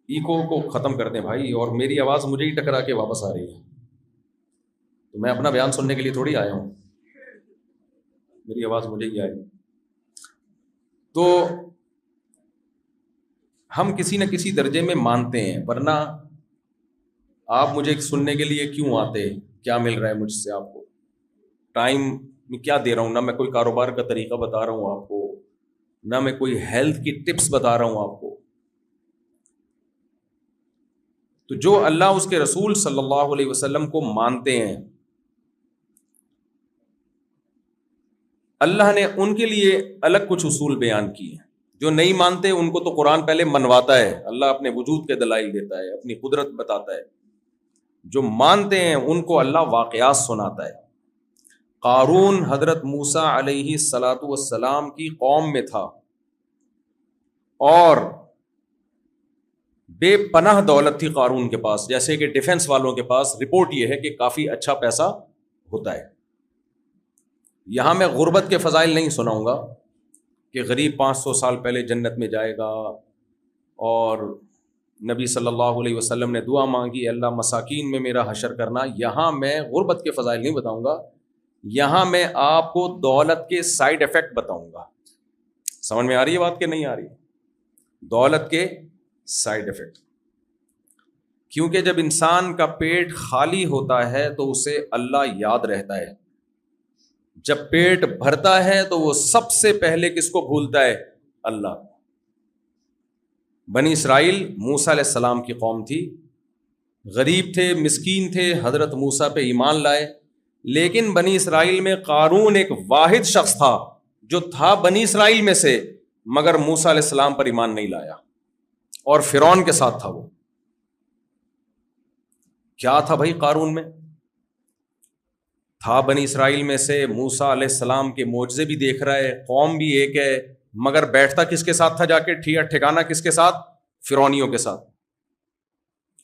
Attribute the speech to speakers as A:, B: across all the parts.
A: Eco کو ختم کر دیں بھائی. اور میری آواز مجھے ہی ٹکرا کے واپس آ رہی ہے، تو میں اپنا بیان سننے کے لیے تھوڑی آیا ہوں، میری آواز مجھے ہی آئے. تو ہم کسی نہ کسی درجے میں مانتے ہیں، ورنہ آپ مجھے سننے کے لیے کیوں آتے؟ کیا مل رہا ہے مجھ سے آپ کو؟ ٹائم میں کیا دے رہا ہوں؟ نہ میں کوئی کاروبار کا طریقہ بتا رہا ہوں آپ کو، نہ میں کوئی ہیلتھ کی ٹپس بتا رہا ہوں آپ کو. تو جو اللہ اس کے رسول صلی اللہ علیہ وسلم کو مانتے ہیں، اللہ نے ان کے لیے الگ کچھ اصول بیان کیے ہیں. جو نہیں مانتے ان کو تو قرآن پہلے منواتا ہے، اللہ اپنے وجود کے دلائل دیتا ہے، اپنی قدرت بتاتا ہے. جو مانتے ہیں ان کو اللہ واقعات سناتا ہے. قارون حضرت موسیٰ علیہ الصلاۃ والسلام کی قوم میں تھا، اور بے پناہ دولت تھی قارون کے پاس. جیسے کہ ڈیفنس والوں کے پاس رپورٹ یہ ہے کہ کافی اچھا پیسہ ہوتا ہے. یہاں میں غربت کے فضائل نہیں سناؤں گا کہ غریب 500 سال پہلے جنت میں جائے گا، اور نبی صلی اللہ علیہ وسلم نے دعا مانگی اللہ مساکین میں میرا حشر کرنا. یہاں میں غربت کے فضائل نہیں بتاؤں گا، یہاں میں آپ کو دولت کے سائیڈ ایفیکٹ بتاؤں گا. سمجھ میں آ رہی ہے بات کہ نہیں آ رہی؟ دولت کے سائیڈ ایفیکٹ. کیونکہ جب انسان کا پیٹ خالی ہوتا ہے تو اسے اللہ یاد رہتا ہے، جب پیٹ بھرتا ہے تو وہ سب سے پہلے کس کو بھولتا ہے؟ اللہ. بنی اسرائیل موسیٰ علیہ السلام کی قوم تھی، غریب تھے، مسکین تھے، حضرت موسیٰ پہ ایمان لائے. لیکن بنی اسرائیل میں قارون ایک واحد شخص تھا جو تھا بنی اسرائیل میں سے، مگر موسیٰ علیہ السلام پر ایمان نہیں لایا، اور فرعون کے ساتھ تھا. وہ کیا تھا بھائی قارون میں؟ تھا بنی اسرائیل میں سے، موسیٰ علیہ السلام کے معجزے بھی دیکھ رہا ہے، قوم بھی ایک ہے، مگر بیٹھتا کس کے ساتھ تھا جا کے؟ ٹھکانا کس کے ساتھ؟ فرعونیوں کے ساتھ.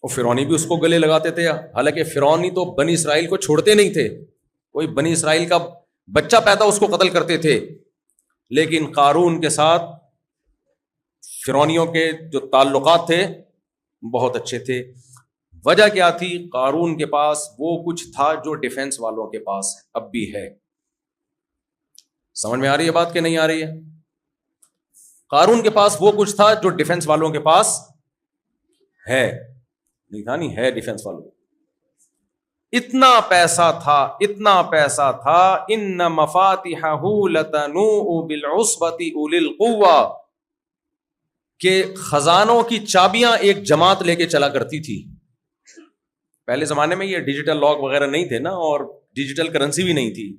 A: اور فرعونی بھی اس کو گلے لگاتے تھے، حالانکہ فرعونی تو بنی اسرائیل کو چھوڑتے نہیں تھے، کوئی بنی اسرائیل کا بچہ پیدا اس کو قتل کرتے تھے. لیکن قارون کے ساتھ فرعونیوں کے جو تعلقات تھے بہت اچھے تھے. وجہ کیا تھی؟ قارون کے پاس وہ کچھ تھا جو ڈیفنس والوں کے پاس اب بھی ہے. سمجھ میں آ رہی ہے بات کہ نہیں آ رہی ہے؟ قارون کے پاس وہ کچھ تھا جو ڈیفنس والوں کے پاس ہے نہیں تھا، نہیں ہے ڈیفنس والوں. اتنا پیسہ تھا، اتنا پیسہ تھا، ان مفاتحہ لتنوء بالعصبۃ اولي القوہ، کہ خزانوں کی چابیاں ایک جماعت لے کے چلا کرتی تھی. پہلے زمانے میں یہ ڈیجیٹل لاک وغیرہ نہیں تھے نا، اور ڈیجیٹل کرنسی بھی نہیں تھی.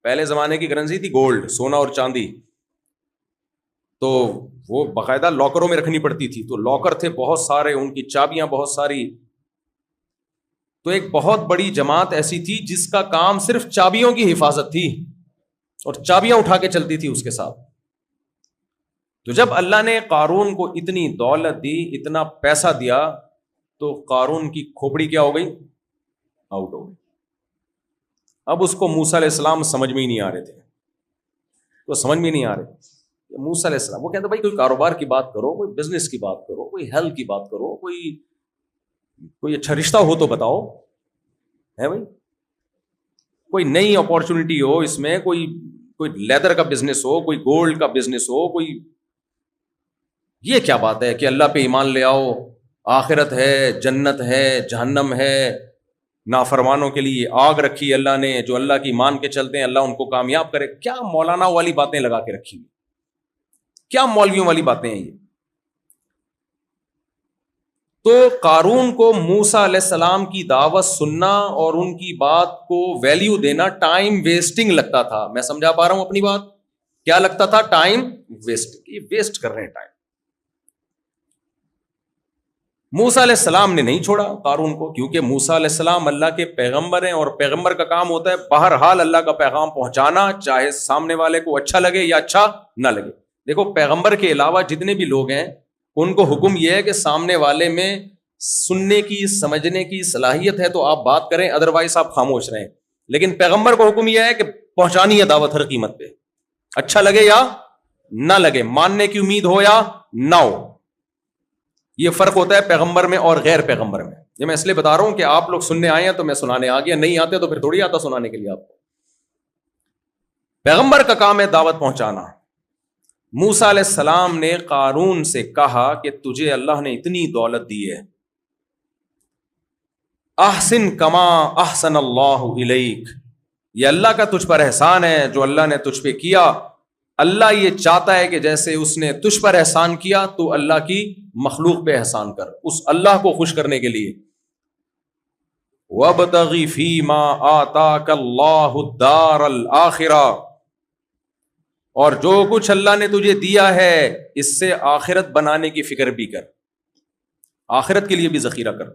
A: پہلے زمانے کی کرنسی تھی گولڈ، سونا اور چاندی. تو وہ باقاعدہ لاکروں میں رکھنی پڑتی تھی، تو لاکر تھے بہت سارے، ان کی چابیاں بہت ساری. تو ایک بہت بڑی جماعت ایسی تھی جس کا کام صرف چابیوں کی حفاظت تھی، اور چابیاں اٹھا کے چلتی تھی اس کے ساتھ. تو جب اللہ نے قارون کو اتنی دولت دی، اتنا پیسہ دیا، تو قارون کی کھوپڑی کیا ہو گئی؟ آؤٹ ہو گئی. اب اس کو موسیٰ علیہ السلام سمجھ میں ہی نہیں آ رہے تھے، تو سمجھ میں نہیں آ رہے. موسیٰ علیہ السلام وہ کہتے بھائی کوئی کاروبار کی بات کرو، کوئی بزنس کی بات کرو، کوئی ہیلتھ کی بات کرو، کوئی اچھا رشتہ ہو تو بتاؤ، ہے بھائی کوئی نئی اپورچونٹی ہو اس میں، کوئی لیدر کا بزنس ہو، کوئی گولڈ کا بزنس ہو، کوئی. یہ کیا بات ہے کہ اللہ پہ ایمان لے آؤ، آخرت ہے، جنت ہے، جہنم ہے، نافرمانوں کے لیے آگ رکھی اللہ نے، جو اللہ کی مان کے چلتے ہیں اللہ ان کو کامیاب کرے. کیا مولانا والی باتیں لگا کے رکھی ہوئی، کیا مولویوں والی باتیں ہیں یہ. تو قارون کو موسیٰ علیہ السلام کی دعوت سننا اور ان کی بات کو ویلیو دینا ٹائم ویسٹنگ لگتا تھا. میں سمجھا پا رہا ہوں اپنی بات؟ کیا لگتا تھا؟ Time waste. یہ ویسٹ کر رہے ہیں ٹائم. موسیٰ علیہ السلام نے نہیں چھوڑا قارون کو، کیونکہ موسیٰ علیہ السلام اللہ کے پیغمبر ہیں، اور پیغمبر کا کام ہوتا ہے بہرحال اللہ کا پیغام پہنچانا، چاہے سامنے والے کو اچھا لگے یا اچھا نہ لگے. دیکھو پیغمبر کے علاوہ جتنے بھی لوگ ہیں ان کو حکم یہ ہے کہ سامنے والے میں سننے کی، سمجھنے کی صلاحیت ہے تو آپ بات کریں، ادروائز آپ خاموش رہیں. لیکن پیغمبر کو حکم یہ ہے کہ پہنچانی ہے دعوت ہر قیمت پہ، اچھا لگے یا نہ لگے، ماننے کی امید ہو یا نہ ہو. یہ فرق ہوتا ہے پیغمبر میں اور غیر پیغمبر میں. یہ میں اس لیے بتا رہا ہوں کہ آپ لوگ سننے آئے ہیں تو میں سنانے آ گیا, نہیں آتے تو پھر تھوڑی آتا سنانے کے لیے آپ کو. پیغمبر کا کام ہے دعوت پہنچانا. موسیٰ علیہ السلام نے قارون سے کہا کہ تجھے اللہ نے اتنی دولت دی ہے, احسن کما احسن اللہ الیک, یہ اللہ کا تجھ پر احسان ہے جو اللہ نے تجھ پہ کیا. اللہ یہ چاہتا ہے کہ جیسے اس نے تجھ پر احسان کیا تو اللہ کی مخلوق پہ احسان کر, اس اللہ کو خوش کرنے کے لیے. وَابْتَغِ فِي مَا آتَاكَ اللَّهُ الدَّارَ الْآخِرَةَ, اور جو کچھ اللہ نے تجھے دیا ہے اس سے آخرت بنانے کی فکر بھی کر, آخرت کے لیے بھی ذخیرہ کر.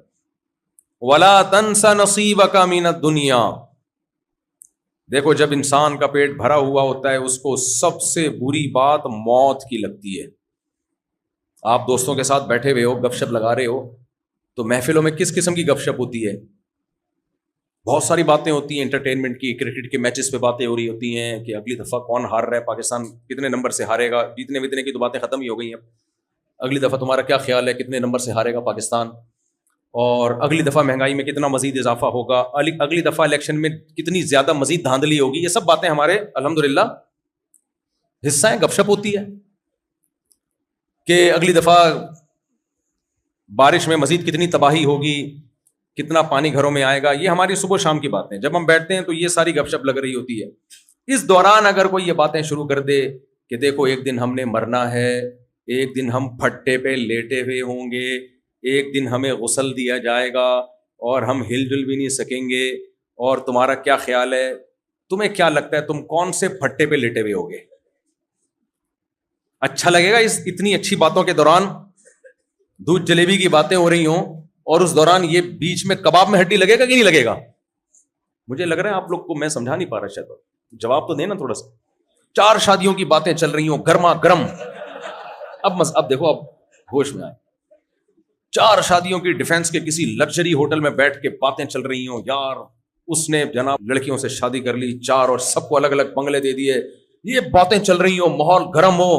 A: وَلَا تَنْسَ نَصِيبَكَ مِنَ الدُّنْيَا, دیکھو جب انسان کا پیٹ بھرا ہوا ہوتا ہے اس کو سب سے بری بات موت کی لگتی ہے. آپ دوستوں کے ساتھ بیٹھے ہوئے ہو, گپ شپ لگا رہے ہو, تو محفلوں میں کس قسم کی گپ شپ ہوتی ہے؟ بہت ساری باتیں ہوتی ہیں انٹرٹینمنٹ کی, کرکٹ کے میچز پہ باتیں ہو رہی ہوتی ہیں کہ اگلی دفعہ کون ہار رہا ہے, پاکستان کتنے نمبر سے ہارے گا, جیتنے ویتنے کی تو باتیں ختم ہی ہو گئی ہیں. اگلی دفعہ تمہارا کیا خیال ہے کتنے نمبر سے ہارے گا پاکستان, اور اگلی دفعہ مہنگائی میں کتنا مزید اضافہ ہوگا, اگلی دفعہ الیکشن میں کتنی زیادہ مزید دھاندلی ہوگی. یہ سب باتیں ہمارے الحمدللہ حصہ ہیں, گپ شپ ہوتی ہے کہ اگلی دفعہ بارش میں مزید کتنی تباہی ہوگی, کتنا پانی گھروں میں آئے گا. یہ ہماری صبح شام کی باتیں, جب ہم بیٹھتے ہیں تو یہ ساری گپ شپ لگ رہی ہوتی ہے. اس دوران اگر کوئی یہ باتیں شروع کر دے کہ دیکھو ایک دن ہم نے مرنا ہے, ایک دن ہم پھٹے پہ لیٹے ہوئے ہوں گے, ایک دن ہمیں غسل دیا جائے گا اور ہم ہل جل بھی نہیں سکیں گے, اور تمہارا کیا خیال ہے, تمہیں کیا لگتا ہے تم کون سے پھٹے پہ لیٹے ہوئے ہوگے؟ اچھا لگے گا اس اتنی اچھی باتوں کے دوران دودھ جلیبی کی باتیں ہو رہی ہوں اور اس دوران یہ بیچ میں کباب میں ہڈی لگے گا کہ نہیں لگے گا؟ مجھے لگ رہا ہے آپ لوگ کو میں سمجھا نہیں پا رہا, شاید جواب تو دینا تھوڑا سا. 4 شادیوں کی باتیں چل رہی ہوں گرما گرم, اب دیکھو اب ہوش میں آئے. 4 شادیوں کی ڈیفینس کے کسی لگژری ہوٹل میں بیٹھ کے باتیں چل رہی ہوں, یار اس نے جناب لڑکیوں سے شادی کر لی 4 اور سب کو الگ الگ بنگلے دے دیے, یہ باتیں چل رہی ہوں, ماحول گرم ہو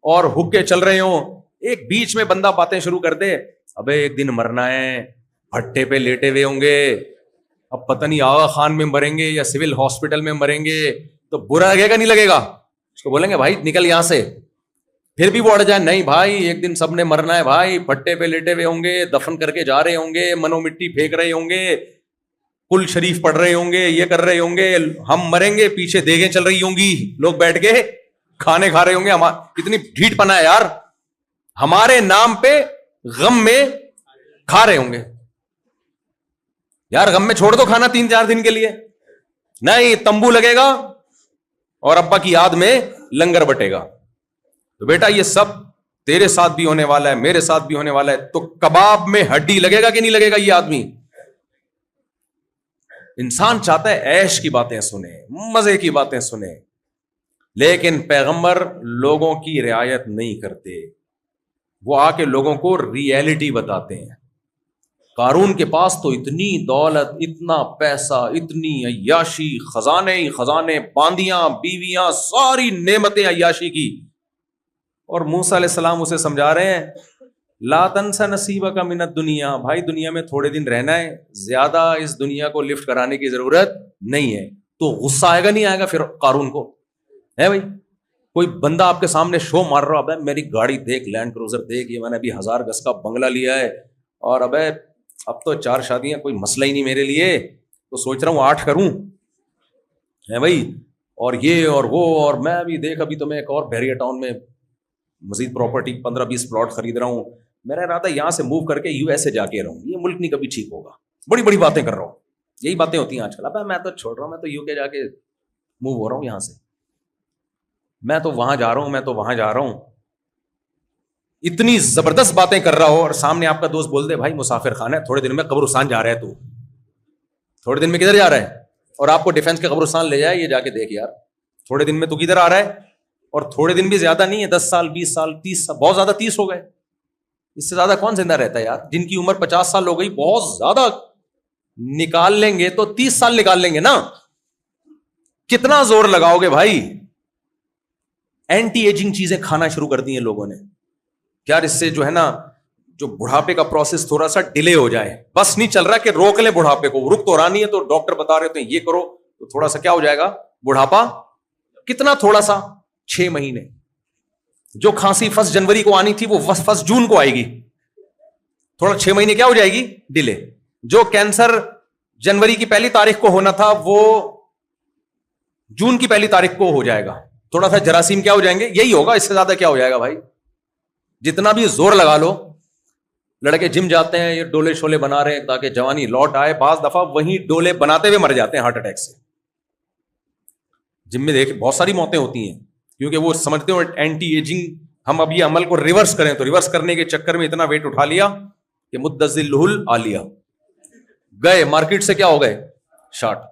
A: اور حکے چل رہے ہوں. ایک بیچ میں بندہ باتیں شروع کر دے, ابے ایک دن مرنا ہے, بھٹے پہ لیٹے ہوئے ہوں گے, اب پتہ نہیں آغا خان میں مریں گے یا سول ہاسپٹل میں مریں گے, تو برا لگے گا نہیں لگے گا؟ اس کو بولیں گے بھائی نکل یہاں سے, پھر بھی وہ اڑ جائے, نہیں بھائی ایک دن سب نے مرنا ہے بھائی, بھٹے پہ لیٹے ہوئے ہوں گے, دفن کر کے جا رہے ہوں گے, منو مٹی پھینک رہے ہوں گے, کل شریف پڑھ رہے ہوں گے, یہ کر رہے ہوں گے, ہم مریں گے پیچھے دیگیں چل رہی ہوں گی, لوگ بیٹھ کے کھانے کھا رہے ہوں گے. کتنی ڈھیٹ پنا ہے یار, ہمارے نام پہ غم میں کھا رہے ہوں گے. یار غم میں چھوڑ دو کھانا 3-4 دن کے لیے, نہیں تمبو لگے گا اور ابا کی یاد میں لنگر بٹے گا. تو بیٹا یہ سب تیرے ساتھ بھی ہونے والا ہے, میرے ساتھ بھی ہونے والا ہے. تو کباب میں ہڈی لگے گا کہ نہیں لگے گا؟ یہ آدمی, انسان چاہتا ہے عیش کی باتیں سنے, مزے کی باتیں سنے, لیکن پیغمبر لوگوں کی رعایت نہیں کرتے, وہ آ کے لوگوں کو ریئلٹی بتاتے ہیں. قارون کے پاس تو اتنی دولت, اتنا پیسہ, اتنی عیاشی, خزانے ہی خزانے, باندیاں, بیویاں, ساری نعمتیں عیاشی کی. اور موسیٰ علیہ السلام اسے سمجھا رہے ہیں لا تنسى نصیبک من الدنیا, بھائی دنیا میں تھوڑے دن رہنا ہے, زیادہ اس دنیا کو لفٹ کرانے کی ضرورت نہیں ہے. تو غصہ آئے گا نہیں آئے گا پھر قارون کو؟ ہے بھائی, کوئی بندہ آپ کے سامنے شو مار رہا, ابے میری گاڑی دیکھ, لینڈ کروزر دیکھ, یہ میں نے ابھی 1000 گز کا بنگلہ لیا ہے, اور ابے اب تو 4 شادیاں کوئی مسئلہ ہی نہیں میرے لیے, تو سوچ رہا ہوں 8 کروں, ہے بھائی, اور یہ اور وہ, اور میں ابھی دیکھ ابھی تو میں ایک اور بحریہ ٹاؤن میں مزید پراپرٹی 15-20 پلاٹ خرید رہا ہوں, میرا ارادہ یہاں سے موو کر کے USA جا کے رہوں, یہ ملک نہیں کبھی ٹھیک ہوگا. بڑی بڑی باتیں کر رہا ہوں, یہی باتیں ہوتی ہیں آج کل. ابے میں تو چھوڑ رہا ہوں, میں تو UK جا کے موو ہو رہا ہوں, یہاں سے میں تو وہاں جا رہا ہوں, میں تو وہاں جا رہا ہوں. اتنی زبردست باتیں کر رہا ہو اور سامنے آپ کا دوست بول دے بھائی مسافر خانہ ہے, تھوڑے دن میں قبرستان جا رہا ہے, تو تھوڑے دن میں کدھر جا رہا ہے, اور آپ کو ڈیفینس کے قبرستان لے جائے, یہ جا کے دیکھ یار تھوڑے دن میں تو کدھر آ رہا ہے. اور تھوڑے دن بھی زیادہ نہیں ہے, 10 سال 20 سال 30 سال, بہت زیادہ 30 ہو گئے, اس سے زیادہ کون زندہ رہتا ہے یار. جن کی عمر 50 سال ہو گئی, بہت زیادہ نکال لیں گے تو 30 سال نکال لیں گے نا. کتنا زور لگاؤ گے بھائی؟ اینٹی ایجنگ چیزیں کھانا شروع کر دی ہیں لوگوں نے, یار اس سے جو ہے نا جو بڑھاپے کا پروسیس تھوڑا سا ڈیلے ہو جائے, بس نہیں چل رہا کہ روک لیں بڑھاپے کو, رک تو رہا نہیں ہے, تو ڈاکٹر بتا رہے ہوتے ہیں یہ کرو, تو تھوڑا سا کیا ہو جائے گا بڑھاپا, کتنا تھوڑا سا 6 مہینے. جو کھانسی 1 جنوری کو آنی تھی وہ 1 جون کو آئے گی, تھوڑا 6 مہینے کیا ہو جائے گی ڈیلے. جو کینسر جنوری کی 1 تاریخ کو ہونا تھا وہ جون کی 1 تاریخ کو ہو جائے گا. تھوڑا سا جراثیم کیا ہو جائیں گے, یہی ہوگا, اس سے زیادہ کیا ہو جائے گا بھائی. جتنا بھی زور لگا لو, لڑکے جم جاتے ہیں, یہ ڈولے شولے بنا رہے ہیں تاکہ جوانی لوٹ آئے, بعض دفعہ وہی ڈولے بناتے ہوئے مر جاتے ہیں ہارٹ اٹیک سے. جم میں دیکھ بہت ساری موتیں ہوتی ہیں, کیونکہ وہ سمجھتے ہیں اینٹی ایجنگ, ہم اب یہ عمل کو ریورس کریں, تو ریورس کرنے کے چکر میں اتنا ویٹ اٹھا لیا کہ مدذل العالیہ گئے, مارکیٹ سے کیا ہو گئے شارٹ.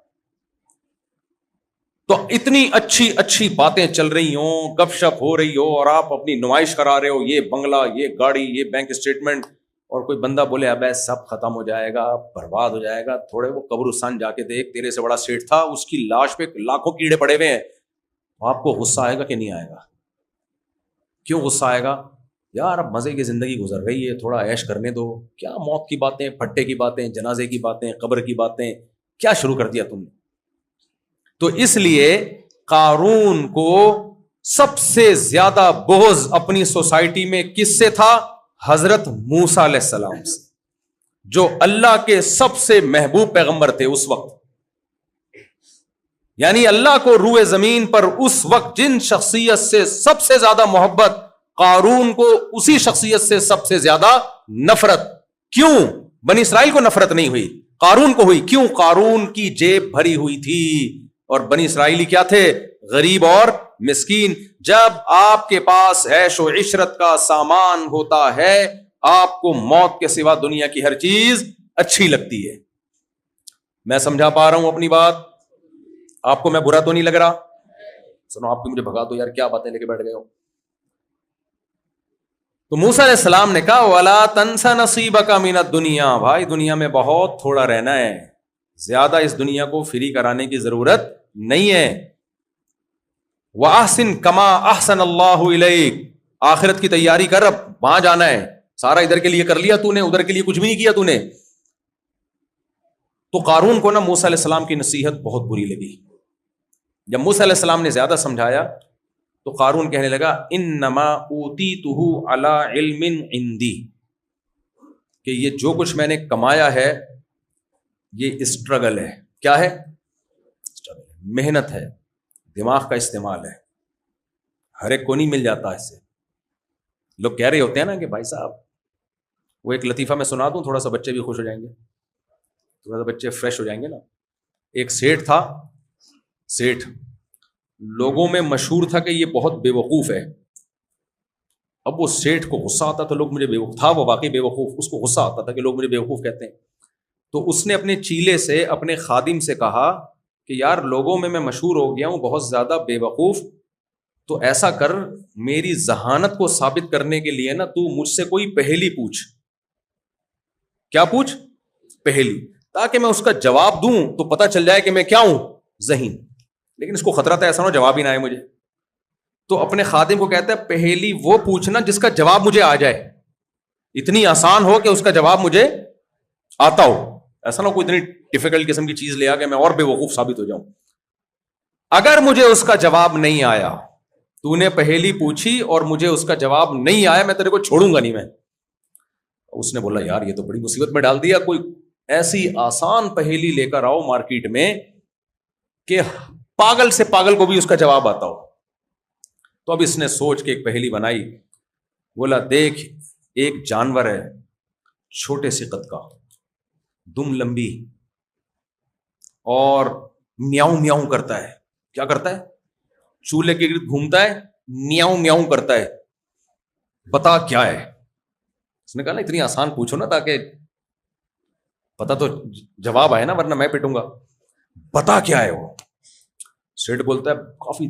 A: تو اتنی اچھی اچھی باتیں چل رہی ہوں, گپ شپ ہو رہی ہو, اور آپ اپنی نمائش کرا رہے ہو, یہ بنگلہ, یہ گاڑی, یہ بینک اسٹیٹمنٹ, اور کوئی بندہ بولے اب سب ختم ہو جائے گا, برباد ہو جائے گا, تھوڑے وہ قبرستان جا کے دیکھ, تیرے سے بڑا سیٹ تھا, اس کی لاش پہ لاکھوں کیڑے پڑے ہوئے ہیں. آپ کو غصہ آئے گا کہ نہیں آئے گا؟ کیوں غصہ آئے گا؟ یار اب مزے کی زندگی گزر رہی ہے, تھوڑا عیش کرنے دو. کیا موت کی باتیں, پھٹے کی باتیں, جنازے کی باتیں, قبر کی باتیں, کیا شروع کر دیا تم نے؟ تو اس لیے قارون کو سب سے زیادہ بغض اپنی سوسائٹی میں کس سے تھا؟ حضرت موسیٰ علیہ السلام سے, جو اللہ کے سب سے محبوب پیغمبر تھے اس وقت. یعنی اللہ کو روئے زمین پر اس وقت جن شخصیت سے سب سے زیادہ محبت, قارون کو اسی شخصیت سے سب سے زیادہ نفرت. کیوں بنی اسرائیل کو نفرت نہیں ہوئی, قارون کو ہوئی. کیوں؟ قارون کی جیب بھری ہوئی تھی, اور بنی اسرائیلی کیا تھے؟ غریب اور مسکین. جب آپ کے پاس عیش و عشرت کا سامان ہوتا ہے, آپ کو موت کے سوا دنیا کی ہر چیز اچھی لگتی ہے. میں سمجھا پا رہا ہوں اپنی بات؟ آپ کو میں برا تو نہیں لگ رہا؟ سنو, آپ کو مجھے بھگا دو یار, کیا باتیں لے کے بیٹھ گئے ہو. تو موسیٰ علیہ السلام نے کہا وَلَا تَنْسَ نَصِيبَكَ مِنَ الدُّنْيَا, بھائی دنیا میں بہت تھوڑا رہنا ہے, زیادہ اس دنیا کو فری کرانے کی ضرورت نہیں ہے. وَأَحْسِن كَمَا أَحْسَنَ اللَّهُ إِلَيْكَ, آخرت کی تیاری کر, اب وہاں جانا ہے. سارا ادھر کے لیے کر لیا تو نے, ادھر کے لیے کچھ بھی نہیں کیا تو نے. تو قارون کو نا موسیٰ علیہ السلام کی نصیحت بہت بری لگی. جب موسیٰ علیہ السلام نے زیادہ سمجھایا تو قارون کہنے لگا انما اوتیتہ علی علم عندی, کہ یہ جو کچھ میں نے کمایا ہے یہ اسٹرگل ہے. کیا ہے؟ محنت ہے, دماغ کا استعمال ہے, ہر ایک کو نہیں مل جاتا. اس سے لوگ کہہ رہے ہوتے ہیں نا کہ بھائی صاحب, وہ ایک لطیفہ میں سنا دوں, تھوڑا سا بچے بھی خوش ہو جائیں گے, تھوڑا سا بچے فریش ہو جائیں گے نا. ایک سیٹھ تھا, سیٹھ لوگوں میں مشہور تھا کہ یہ بہت بے وقوف ہے. اب وہ سیٹھ کو غصہ آتا تو لوگ مجھے بے وقوف, تھا وہ واقعی بے وقوف, اس کو غصہ آتا تھا کہ لوگ مجھے بے وقوف کہتے ہیں. تو اس نے اپنے چیلے سے, اپنے خادم سے کہا کہ یار لوگوں میں مشہور ہو گیا ہوں بہت زیادہ بے وقوف, تو ایسا کر میری ذہانت کو ثابت کرنے کے لیے نا تو مجھ سے کوئی پہیلی پوچھ. کیا پوچھ؟ پہیلی, تاکہ میں اس کا جواب دوں تو پتہ چل جائے کہ میں کیا ہوں, ذہین. لیکن اس کو خطرہ تھا ایسا نہ جواب ہی نہ آئے مجھے. تو اپنے خادم کو کہتا ہے پہیلی وہ پوچھنا جس کا جواب مجھے آ جائے, اتنی آسان ہو کہ اس کا جواب مجھے آتا ہو. ایسا نہ کوئی اتنی ڈیفیکلٹ قسم کی چیز لے آ کہ میں اور بے وقوف ثابت ہو جاؤں. اگر مجھے اس کا جواب نہیں آیا, تو نے پہیلی پوچھی اور مجھے اس کا جواب نہیں آیا, میں تیرے کو چھوڑوں گا نہیں. میں اس نے بولا یار یہ تو بڑی مصیبت میں ڈال دیا, کوئی ایسی آسان پہیلی لے کر آؤ مارکیٹ میں کہ پاگل سے پاگل کو بھی اس کا جواب آتا ہو. تو اب اس نے سوچ کے ایک پہیلی بنائی. بولا دیکھ, ایک جانور ہے چھوٹے سے قد کا, دم لمبی, اور میاؤں میاؤں کرتا ہے. کیا کرتا ہے؟ چولہے کے گرد گھومتا ہے, میاؤں میاؤں کرتا ہے. بتا کیا ہے؟ اس نے کہا نا اتنی آسان پوچھو نا تاکہ پتا تو جواب آئے نا, ورنہ میں پٹوں گا. بتا کیا ہے وہ؟ سیٹ بولتا ہے کافی